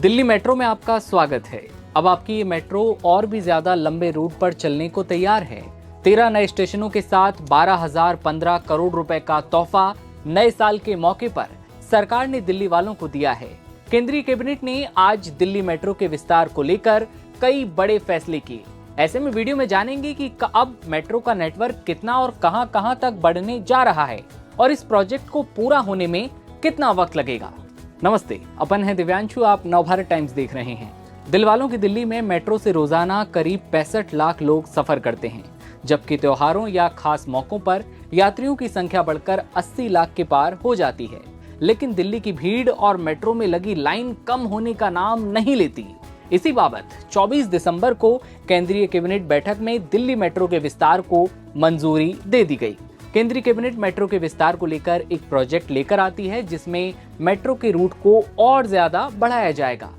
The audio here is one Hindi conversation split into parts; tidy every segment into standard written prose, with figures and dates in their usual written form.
दिल्ली मेट्रो में आपका स्वागत है। अब आपकी ये मेट्रो और भी ज्यादा लंबे रूट पर चलने को तैयार है। 13 नए स्टेशनों के साथ 12,015 करोड़ रुपए का तोहफा नए साल के मौके पर सरकार ने दिल्ली वालों को दिया है। केंद्रीय कैबिनेट ने आज दिल्ली मेट्रो के विस्तार को लेकर कई बड़े फैसले किए। ऐसे में वीडियो में जानेंगे कि अब मेट्रो का नेटवर्क कितना और कहां-कहां तक बढ़ने जा रहा है और इस प्रोजेक्ट को पूरा होने में कितना वक्त लगेगा। नमस्ते, अपन है दिव्यांशु, आप नवभारत टाइम्स देख रहे हैं। दिल वालों की दिल्ली में मेट्रो से रोजाना करीब 65 लाख लोग सफर करते हैं, जबकि त्योहारों या खास मौकों पर यात्रियों की संख्या बढ़कर 80 लाख के पार हो जाती है। लेकिन दिल्ली की भीड़ और मेट्रो में लगी लाइन कम होने का नाम नहीं लेती। इसी बाबत 24 दिसंबर को केंद्रीय कैबिनेट बैठक में दिल्ली मेट्रो के विस्तार को मंजूरी दे दी गई। केंद्रीय कैबिनेट मेट्रो के विस्तार को लेकर एक प्रोजेक्ट लेकर आती है, जिसमें मेट्रो के रूट को और ज्यादा बढ़ाया जाएगा।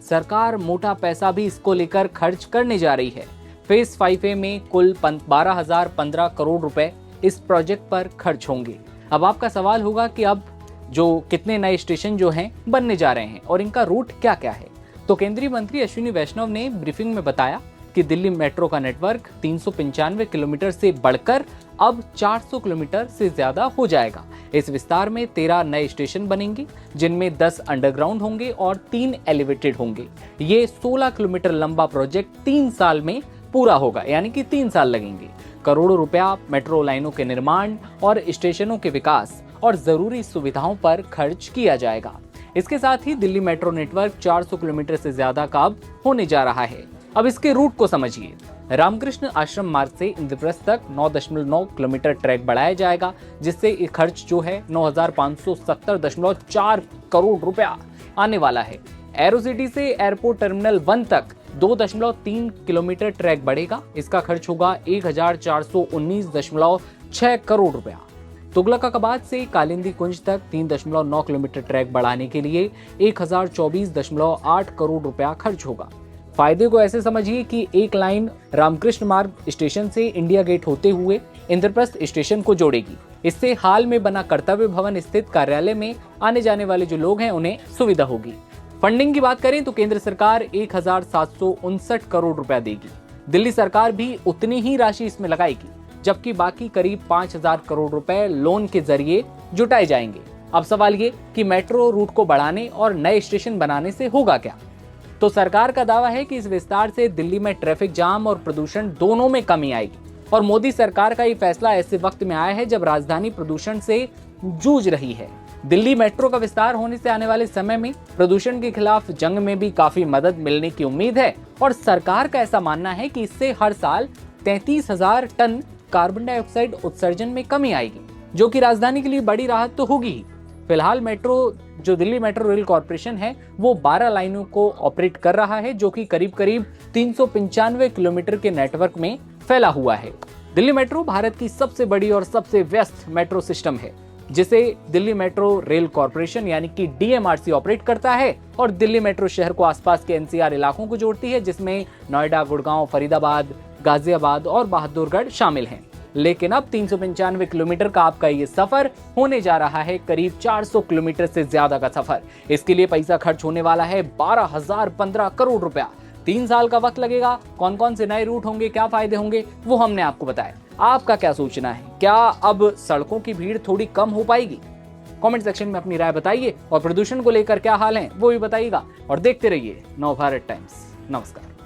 सरकार मोटा पैसा भी इसको लेकर खर्च करने जा रही है। फेज 5A में कुल 12,015 करोड़ रुपए इस प्रोजेक्ट पर खर्च होंगे। अब आपका सवाल होगा कि अब जो कितने नए स्टेशन जो हैं बनने जा रहे हैं और इनका रूट क्या क्या है। तो केंद्रीय मंत्री अश्विनी वैष्णव ने ब्रीफिंग में बताया कि दिल्ली मेट्रो का नेटवर्क 395 किलोमीटर से बढ़कर अब 400 किलोमीटर से ज्यादा हो जाएगा। इस विस्तार में 13 नए स्टेशन बनेंगे, जिनमें 10 अंडरग्राउंड होंगे और 3 एलिवेटेड होंगे। ये 16 किलोमीटर लंबा प्रोजेक्ट 3 साल में पूरा होगा, यानी कि 3 साल लगेंगे। करोड़ों रुपया मेट्रो लाइनों के निर्माण और स्टेशनों के विकास और जरूरी सुविधाओं पर खर्च किया जाएगा। इसके साथ ही दिल्ली मेट्रो नेटवर्क 400 किलोमीटर से ज्यादा का अब होने जा रहा है। अब इसके रूट को समझिए। रामकृष्ण आश्रम मार्ग से इंद्रप्रस्थ तक 9.9 किलोमीटर ट्रैक बढ़ाया जाएगा, जिससे खर्च जो है 9,570.4 करोड़ रुपया आने वाला है। एरोसिटी से एयरपोर्ट टर्मिनल 1 तक 2.3 किलोमीटर ट्रैक बढ़ेगा। इसका खर्च होगा 1,419.6 करोड़ रुपया। तुगलकाबाद से कालिंदी कुंज तक 3.9 किलोमीटर ट्रैक बढ़ाने के लिए 1,024.8 करोड़ रुपया खर्च होगा। फायदे को ऐसे समझिए कि एक लाइन रामकृष्ण मार्ग स्टेशन से इंडिया गेट होते हुए इंद्रप्रस्थ स्टेशन को जोड़ेगी। इससे हाल में बना कर्तव्य भवन स्थित कार्यालय में आने जाने वाले जो लोग हैं उन्हें सुविधा होगी। फंडिंग की बात करें तो केंद्र सरकार 1,759 करोड़ रुपया देगी। दिल्ली सरकार भी उतनी ही राशि इसमें लगाएगी, जबकि बाकी करीब 5,000 करोड़ रुपए लोन के जरिए जुटाए जाएंगे। अब सवाल ये कि मेट्रो रूट को बढ़ाने और नए स्टेशन बनाने से होगा क्या। तो सरकार का दावा है कि इस विस्तार से दिल्ली में ट्रैफिक जाम और प्रदूषण दोनों में कमी आएगी। और मोदी सरकार का ये फैसला ऐसे वक्त में आया है जब राजधानी प्रदूषण से जूझ रही है। दिल्ली मेट्रो का विस्तार होने से आने वाले समय में प्रदूषण के खिलाफ जंग में भी काफी मदद मिलने की उम्मीद है। और सरकार का ऐसा मानना है कि इससे हर साल 33,000 टन कार्बन डाइऑक्साइड उत्सर्जन में कमी आएगी, जो कि राजधानी के लिए बड़ी राहत तो होगी ही। फिलहाल मेट्रो जो दिल्ली मेट्रो रेल कॉर्पोरेशन है वो 12 लाइनों को ऑपरेट कर रहा है, जो कि करीब 395 किलोमीटर के नेटवर्क में फैला हुआ है। दिल्ली मेट्रो भारत की सबसे बड़ी और सबसे व्यस्त मेट्रो सिस्टम है, जिसे दिल्ली मेट्रो रेल कॉर्पोरेशन यानी कि DMRC ऑपरेट करता है। और दिल्ली मेट्रो शहर को आसपास के NCR इलाकों को जोड़ती है, जिसमें नोएडा, गुड़गांव, फरीदाबाद, गाजियाबाद और बहादुरगढ़ शामिल हैं। लेकिन अब 395 किलोमीटर का आपका ये सफर होने जा रहा है करीब 400 किलोमीटर से ज्यादा का सफर। इसके लिए पैसा खर्च होने वाला है 12,015 करोड़ रुपया। 3 साल का वक्त लगेगा। कौन कौन से नए रूट होंगे, क्या फायदे होंगे, वो हमने आपको बताया। आपका क्या सोचना है? क्या अब सड़कों की भीड़ थोड़ी कम हो पाएगी? कमेंट सेक्शन में अपनी राय बताइए और प्रदूषण को लेकर क्या हाल है वो भी बताइएगा। और देखते रहिए नवभारत टाइम्स। नमस्कार।